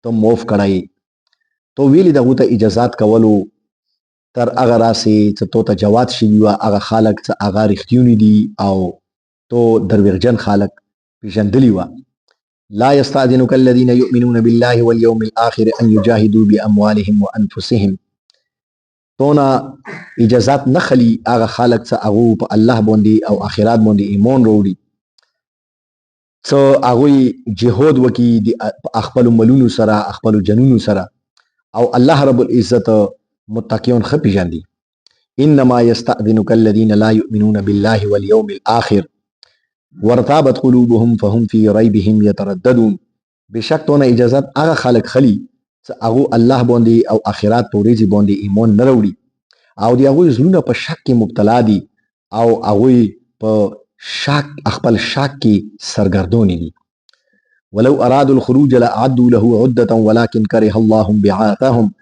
ته موف کړای. تو ویلی دغه ته اجازات کولو تر هغه راسي چې تو ته جواد شي وي هغه خلک چې هغه رښتونی دي او تو دروغجن خلک پیژندلی و. لا يستأذنك الذين يؤمنون بالله واليوم الآخر ان يجاهدوا باموالهم وانفسهم. تونا اجازات نخلی هغه خلک چې هغه په الله باندې او آخرت باندې ایمان وروړي څو هغه جهاد وکي د خپل ملونو سره خپل جنونو سره او الله رب العزت متقیون خپي جاندي. انما يستأذنك الذين لا يؤمنون بالله واليوم الآخر وارتابت قلوبهم فهم في ريبهم يترددون. بشک تو نه اجازت هغه خلق خلی چې هغه الله باندې او آخرت په ورځ باندې ایمان نه وروړي او دی هغه زړونه په شک کې مبتلا دي او هغه په شک خپل شک کې سرګردونی دي. ولو ارادوا الخروج لاعدوا له عدة ولكن كره الله بعاثهم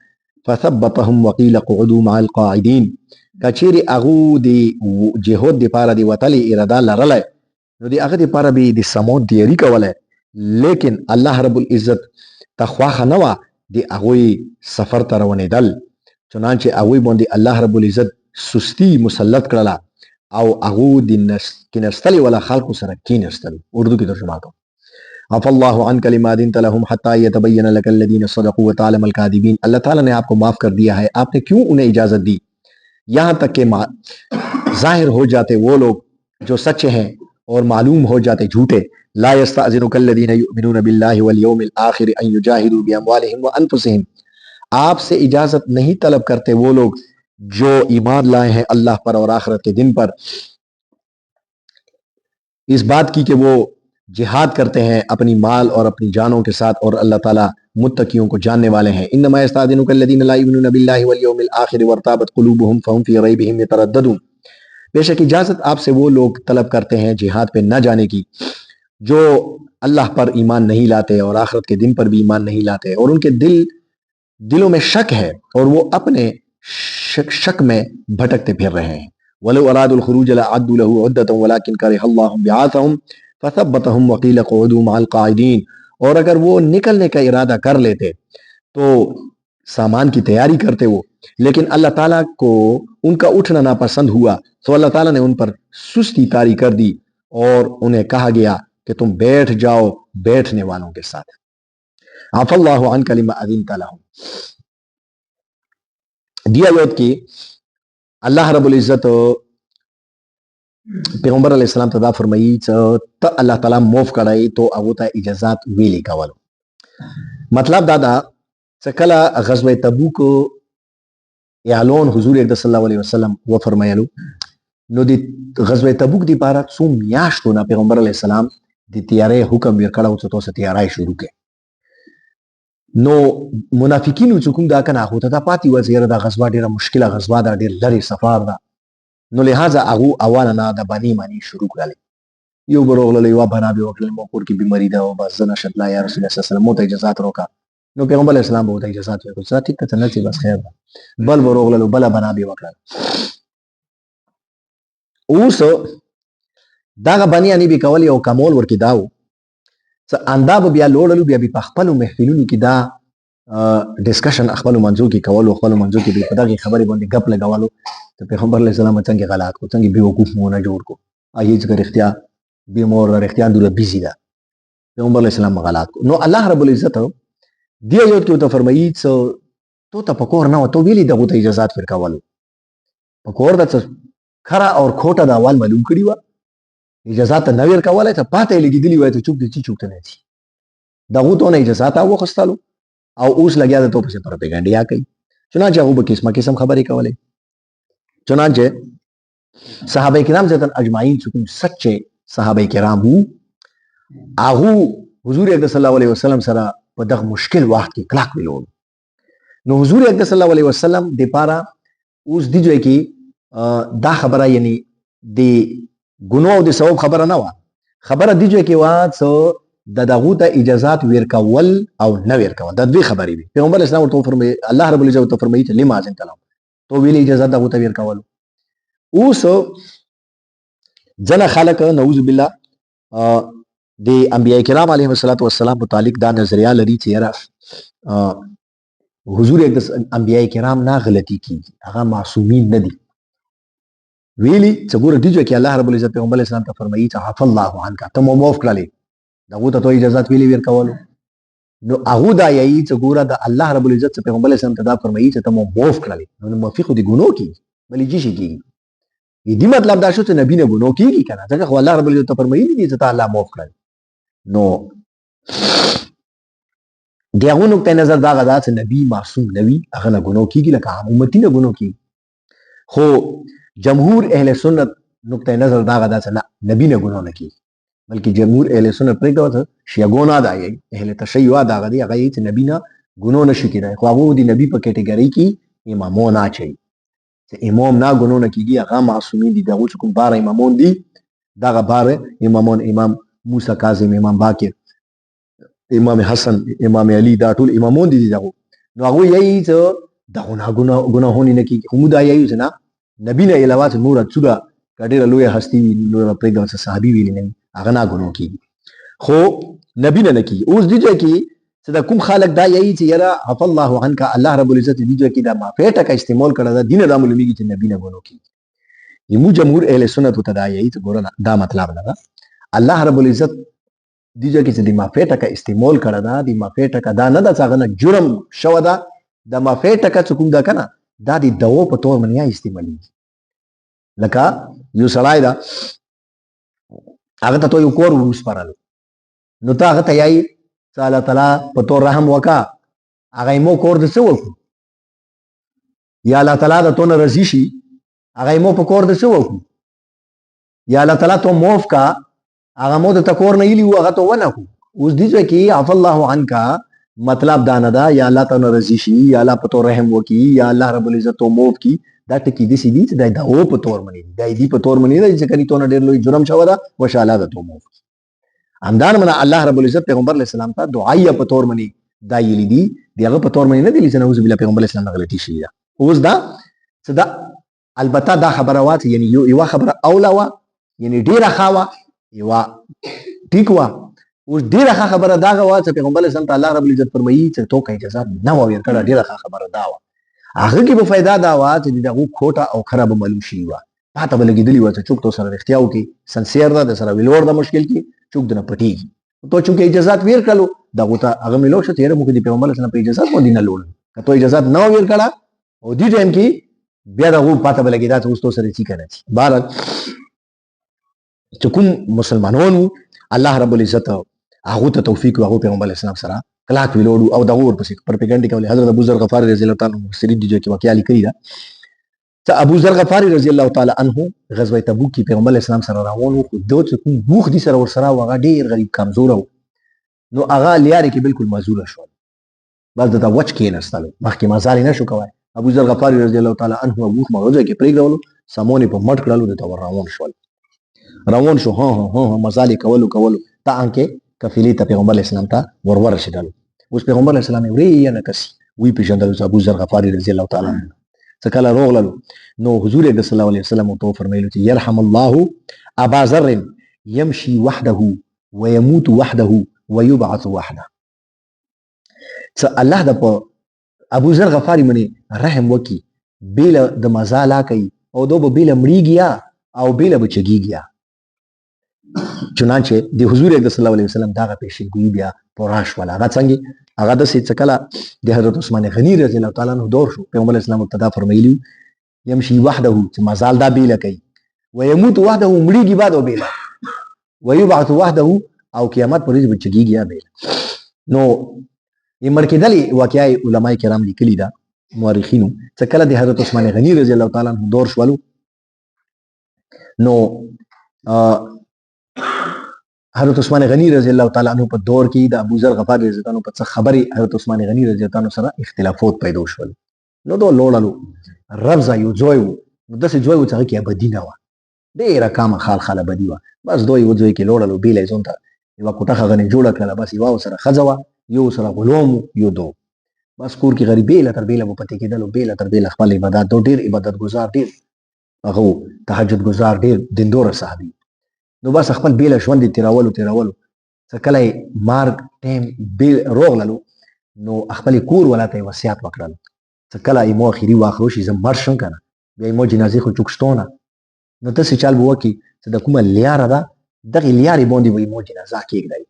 فثبتهم وقيل قعدوا مع القاعدين. کچېری هغه د جهاد د پاره دی وتلی اراده لرله نو دی هغه د پاره به د سمون تیاری کوله لیکن الله رب العزت تخواخه نه و د هغه سفر ته روانېدل چنانچه هغه باندې الله رب العزت سستی مسلط کړله او هغه د کینستلی ولا خلق سره کینستل. اردو کې ترجمه کوم. عفا الله عن کلمات انت لهم حتى يتبين لك الذين صدقوا وتعلم الكاذبين. اللہ تعالیٰ نے آپ کو معاف کر دیا ہے، آپ نے کیوں انہیں اجازت دی یہاں تک کہ ظاہر ہو جاتے وہ لوگ جو سچے ہیں اور معلوم ہو جاتے جھوٹے. لا يستأذنك الذين يؤمنون بالله واليوم الآخر ان يجاهدوا باموالهم وانفسهم. آپ سے اجازت نہیں طلب کرتے وہ لوگ جو ایمان لائے ہیں اللہ پر اور آخرت کے دن پر اس بات کی کہ وہ جہاد کرتے ہیں اپنی مال اور اپنی جانوں کے ساتھ اور اللہ تعالیٰ متقیوں کو جاننے والے ہیں. انما يستأذنك الذين لا يؤمنون بالله واليوم الآخر وارتابت قلوبهم فهم في ريبهم يترددون. بے شک اجازت آپ سے وہ لوگ طلب کرتے ہیں جہاد پہ نہ جانے کی جو اللہ پر ایمان نہیں لاتے اور آخرت کے دن پر بھی ایمان نہیں لاتے اور ان کے دلوں میں شک ہے اور وہ اپنے شک میں بھٹکتے پھر رہے ہیں. ولو ارادوا الخروج لاعدوا له عدة ولكن كره الله بعاثهم فثبتهم وقيل قعدوا مع القاعدين. اور اگر وہ نکلنے کا ارادہ کر لیتے تو سامان کی تیاری کرتے وہ لیکن اللہ تعالیٰ کو ان کا اٹھنا ناپسند ہوا تو اللہ تعالیٰ نے ان پر سستی طاری کر دی اور انہیں کہا گیا کہ تم بیٹھ جاؤ بیٹھنے والوں کے ساتھ. عفا اللہ عنک لما اذنت لهم. دیا یاد کی اللہ رب العزت پیغمبر علیہ السلام ته دا فرمایي چې ته الله تعالی موف کړای تو هغه ته اجازات ویلې کولو. مطلب دا دا چې کله غزوه تبوک اعلان حضور اکرم صلی الله علیه وسلم و فرمایلو نو د غزوه تبوک دی پاره څو میاشتو نه پیغمبر علیہ السلام د تیارې حکم ورکړو چې تاسو تیاری شروع کړئ. نو منافقینو چې کوم دا کنه هغه ته پاتې و زیره د غزوه ډیره مشکله غزوه ده ډیر لري سفر ده نو لہذا هغه اواله نه د بانی معنی شروع کړل. یو بروغله یو بنا به وکړل مو کور کې بیماری ده او بس زنه شتلا یا رسول الله صلی الله علیه وسلم مو ته اجازه روکا نو پیغمبر علیہ السلام به ته اجازه ورکړه چې ټیک ته نه چې بس خیر ده بل بروغله بل بنا به وکړل. اوس دا بانی ان به کول یو کمول ورکی داو څه انداب بیا لوړلو بیا په خپل محفلونو کې دا ډسکشن خپل منځو کې کول خپل منځو کې په دغه خبرې باندې غپ لګاولو ته پیغمبر علیہ السلام څنګه غلط کو څنګه بیوقوف مونږ جوړ کو ایج کر اختیار به مور اختیار دوره بیزی ده پیغمبر علیہ السلام غلط کو. نو الله رب العزت دی یو کې ته فرمایي چې تو ته پکور نه تو ویلي دغه ته اجازه ورکولو پکور د خرا اور کھوټه د اول معلوم کړی و اجازه ته نویر کوله ته پاتې لګیدلی وای ته چوک دي چی چوک نه دي دغه ته نه اجازه تا وخستلو او اوس لګیا د تو په پروپاګاندا کوي. چنانچه هغه به قسمه قسم خبرې کولې. چنانچه صحابه کرام زیتن اجمعین چکم سچے صحابه کرام وو هغه حضور اکرم صلی الله علیه وسلم سره په دغه مشکل وخت کې کلاک ویلو. نو حضور اکرم صلی الله علیه وسلم د پاره اوس دی جوړ کې دا خبره یعنی د ګناه او د ثواب خبره نه و خبره دی جوړ کې وا څو د دغه ته اجازات ورکول او نه ورکول د دوی خبرې وي. پیغمبر اسلام ورته فرمایي الله رب العزت ته فرمایي چې لما اذن تلام تو ویلې اجازه دغه ته ورکول. اوس جن خلق نعوذ بالله د انبیاء کرام علیهم الصلوۃ والسلام متعلق دا نظریه لري چې یاره حضور اقدس انبیاء کرام نه غلطي کیږي، هغه معصومین نه دي. ویلي چې ګوره دیجو کې الله رب العزت پیغمبر اسلام ته فرمایي چې عفا الله عنک، ته مو معاف کړلې، دغه ته اجازه ویلي ورکولو. نو هغه دا یی چې ګوره د الله رب العزت پیغمبر اسلام ته دا فرمایي چې ته مو معاف کړلې، نو معافي خو دي ګناه کیږي بلې جی شي کیږي. دې مطلب دا شو چې نبی نه ګناه کیږي کنه، ځکه خو الله رب العزت فرمایي دي چې ته الله معاف کړل. نو دغه نقطه نظر دا غدا چې نبی معصوم نبی هغه نه ګناه کیږي لکه عام امتی نه ګناه کیږي. خو جمهور اهل سنت نقطه نظر دا غدا چې نه نبی نه ګناه نه کیږي، بلکې جمهور اهل سنت پرې دا شیعگونه دا یي اهل تشیع دا غدي هغه چې نبی نه ګناه نشي کېدای. خو هغه دی نبی په کټګوري کې امامون اچي چې امام نه ګناه نه کیږي، هغه معصومین دي. دغه کوم بار امامون دي، دغه بار امامون امام موسی کاظم، امام باقر، امام حسن، امام علی، دا ټول امامون دي دغه. نو هغه یی چې دغه ګناهونه نه کیږي. هم دا یی چې نه نبی نه علاوه نور څوګه کډیره لوی هستی نور پرې دا صحابي ویل نه هغه نه ګناه کیږي، خو نبی نه کیږي. اوس دي چې چې دا کوم خالق دا یی چې یرا عف الله عنک، الله رب العزت دي چې دا ما پیټه کا استعمال کړه دا دین د معلومیږي چې نبی نه ګناه کیږي. یمو جمهور اهل سنت ته دا یی چې ګور دا مطلب نه ده. الله رب العزت دیجه کې چې د مافې ټکه استعمال کړه دا د مافې ټکه دا نه ده چې هغه نه جرم شوه ده. د مافې ټکه چې کوم ده که نه دا د دوا په طور باندې استعمالېږي. لکه یو سړی ده هغه ته تو یو کور وسپارلو، نو ته هغه ته یایي چې الله تعالی په طور رحم وکړه، هغه یې مو کور د څه وکړو، یا الله تعالی د تو نه رضي شي هغه یې مو په کور د څه وکړو، یا الله تعالی تو معاف کا هغه مو د تکور نه ایلی هغه ته ونه کو. اوس دې ځکه کې عف الله عنک مطلب دا نه ده یا الله تعالی رضی شي یا الله په تو رحم وکي یا الله رب العزت تو معاف کی. دا ټکی دې سې دي چې دا او په تور منی دا دې په تور منی دا چې کني تو نه ډېر لوی جرم شو دا وشاله ده تو معاف کی. همدان من الله رب العزت پیغمبر علیہ السلام ته دعای په تور منی دا یلی دي دغه په تور منی نه دي چې نعوذ بالله پیغمبر اسلام غلطی شي. اوس دا چې دا البته دا خبره وات یعنی یو خبره اولا وا یعنی ډیره خاوه یو ټیک وا. اوس ډیره خبره دا وا چې پیغمبر اسلام ته الله رب العزت فرمایي چې تو کا اجازه نه و ورکړه. ډیره خبره دا وا هغه کې په फायदा دا وا چې دغه کوټه او خراب معلوم شي وا پاته بلګیدلی و چې چوک تو سره اختیاو کې سنسیر دا سره ویلور دا مشکل کې چوک دنه پټیږي. تو چونکه اجازه ور کړلو دغه ته هغه ملو شته یره موږ د پیغمبر اسلام په اجازه باندې نه لول کته اجازه نه ور کړه او دې ټیم کې بیا دغه پاته بلګیدا چې اوس تو سره چی کنه بار چې کوم مسلمانانو الله رب العزت هغه ته توفیق او پیغمبر اسلام سره کلاک ویلوړو او دغه ورپسې پروپاګاندا کوي. حضرت ابو ذر غفاری رضی الله تعالی عنہ سری دي چې واقعیا لیکلی دا چې ابو ذر غفاری رضی الله تعالی عنہ غزوه تبوک کې پیغمبر اسلام سره روانو خو دوه چې کوم بوخ دي سره ور سره وغه ډیر غریب کمزور وو نو هغه لیاري کې بالکل معذور شو بس دا وچ کې نستلو مخکې مازال نه شو کوي. ابو ذر غفاری رضی الله تعالی عنہ بوخ موجه کې پریګولو سمونه په مټ کړلو د تور روان شو ها مزالي کولو تا انکه کفیلی ته پیغمبر اسلام ته ورور رسیدلو. اوس پیغمبر اسلام یې نه کسي وی پیژندل ابو ذر غفاری رضی الله تعالی عنہ څکله روغللو نو حضور صلی الله علیه وسلم تو فرمایلو چې يرحم الله ابا ذر يمشي وحده ويموت وحده ويبعث وحده. څ الله د ابو ذر غفاری باندې رحم وکي بیل د مزالا کوي او دو بیل مړیږي او بیل بچګیږي. چنانچه د حضور صلی الله علیه وسلم داغه پیشنګوئی بیا پوراش ولا هغه څنګه هغه د سې څکلا د حضرت عثمان غنی رضی الله تعالی عنہ دور شو. پیغمبر اسلام ابتدا فرمایلی يمشي وحده چې مزال دا بیل کوي ويموت وحده مړیږي بعد او بیل ويبعث وحده او قیامت پر ورځ بچګیږي بیل. نو یمر کېدلی واقعي علماء کرام لیکلي دا مورخینو څکلا د حضرت عثمان غنی رضی الله تعالی عنہ دور شولو نو حضرت عثمان غنی رضی الله تعالی عنہ په دور کې د ابو ذر غفاری رضی الله عنه په خبري حضرت عثمان غنی رضی الله عنه سره اختلافات پیدا شول. نو دوه لوړلو رفض یو جوی نو داسې جوی و چې هغه کې ابدي نه وه ډېره کامه خال ابدي وه. بس دوی یو ځای کې لوړلو بیله یې ځون ته یوه کوټه غنې جوړه کړله بس یوه ورسره ښځه وه یو سره غلام یو دو بس کور کې غریب بیله تر بیله به پتې کېدلو بیله تر بیله خپل عبادت دو ډېر عبادت ګزار ډېر هغه تهجد ګزار ډېر دیندوره صحابي. نو بس خپل بیل ژوند تیرولو څه کله مارګ ټیم بیل روغللو نو خپل کور ولاته وصیت وکړل چې کله ایمو اخیری واخرو شي زم مر شم کنه بیا ایمو جنازې خو چوکشتونه نو تاسو چال بو کی چې د کومه لیاره ده دغه لیارې باندې وای مو جنازه کېږي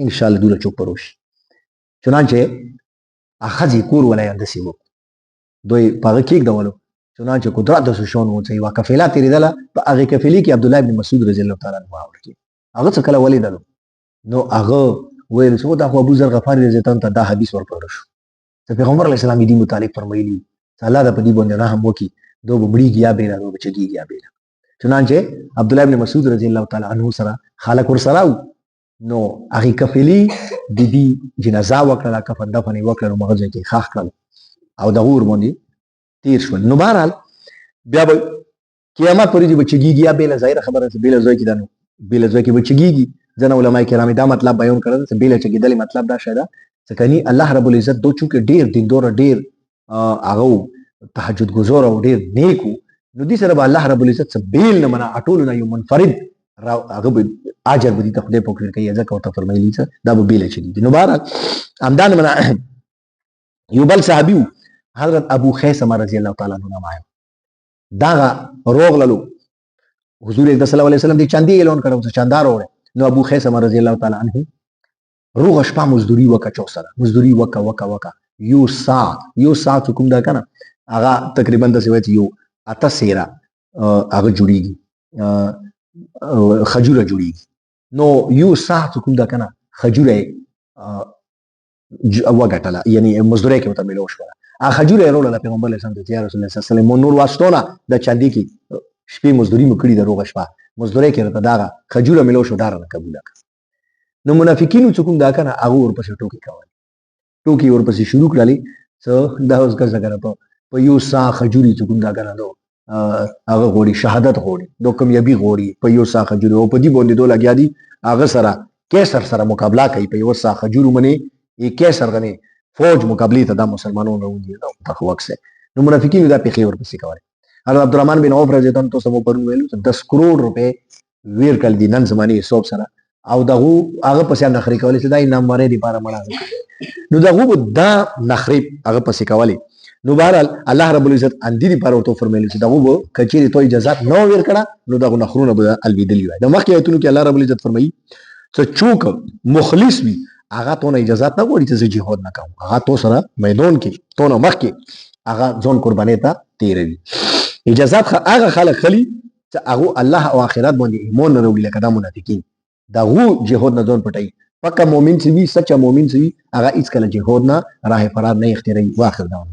ان شاء الله دوله چوک پروش چنانچه اخذي کور ولای اندسی وو دوی پاغه کېږ دولو چنانچه قدرت د شون و چې وا کفیله تیریدله په هغه کفیلی کې عبد الله ابن مسعود رضی الله تعالی عنہ ورکی هغه څه کله ولیدلو نو هغه ویل چې دا ابو ذر غفاری رضی الله عنه دا حدیث ورکړل شو چې پیغمبر علیه السلام دې متعلق فرمایلی چې الله د پدی باندې رحم وکي دو بمړي گیا بیره دو بچی گیا بیره چنانچه عبد الله ابن مسعود رضی الله تعالی عنہ سره خالق ور سره نو هغه کفیلی د دې جنازه وکړه کفن دفن وکړه نو مغزه کې خاخ کړ او د غور باندې تیر شول نو بهرحال بیا به قیامت پرې دی بچیږي یا بیل ظاهر خبره ده بیل ځای کې دنو بیل ځای کې بچیږي ځنه علماء کرام دا مطلب بیان کړل چې بیل چې دلی مطلب دا شاید چې کني الله رب العزت دو چونکه ډیر دیندور ډیر هغه تهجد گزار او ډیر نیکو نو دې سره به الله رب العزت بیل نه منا اټول نه یو منفرد هغه اجر به دې ته خدای پوکړي کوي ځکه او ته فرمایلی چې دا به بیل چې نو بهر امدان منا یو بل صحابي حضرت ابو خیثمه رضی الله تعالی عنہ نامه دا روغ للو حضور صلی الله علیه وسلم دې چاندي اعلان کړو چې چاندار وره نو ابو خیثمه رضی الله تعالی عنہ روغ شپه مزدوری وکا چوسره مزدوری وکا یو ساعت کوم دا کنه هغه تقریبا د سویت یو اته سیرا هغه جوړیږي خجوره جوړیږي نو یو ساعت کوم دا کنه خجوره وګټله یعنی مزدوری کې وته ملو شو خجوره رول د پیغمبر اسلام ته یا رسول الله صلی الله علیه وسلم نور واسطونه د چاندي کې شپې مزدوری مو کړی د روغ شپه مزدوری کې راته دا خجوره ملو شو دار نه قبول کړ نو منافقینو چې کوم دا کنه هغه ورپسې ټوکی کول ورپسې شروع کړلی څه دا اوس ګرځه په یو سا خجوري چې کوم دا کنه نو هغه غوړي شهادت غوړي دو کامیابی غوړي په یو سا خجوري او په دې باندې دوه لګیا دي هغه سره کیسر سره مقابله کوي په یو سا خجورو باندې یې کیسر غني فوج مقابله ته د مسلمانانو راوړي په وخت سره نو منافقینو دا په خیر ورپسې کوي حضرت عبدالرحمن بن عوف رضی الله عنه تاسو په ویلو 10 کروڑ روپے ویر کړ دي نن زماني حساب سره او دغه هغه پسې نخري کولې چې دا انعام مړې دی لپاره مړه نو دغه دا نخري هغه پسې کولې نو بهرحال الله رب العزت اندی لپاره ورته فرمایلی چې دغه کچېری تو اجازه نو ور کړه نو دغه نخرونه به الویدلی وای د مخکې ایتونو کې الله رب العزت فرمایي چې چوک مخلص وي هغه ته اجازه نه غوړي چې جهاد نه کوم هغه تو سره میدان کې تو نه مخکې هغه ځون قرباني ته تیروي اجازه هغه خلک خلی چې هغه الله او آخرت باندې ایمان نه وروړي لکه د منافقین دغه جهاد نه ځون پټي پکا مؤمن سی وي سچا مؤمن سی وي هغه هیڅ کله جهاد نه راه فرار نه اختیاري واخر دا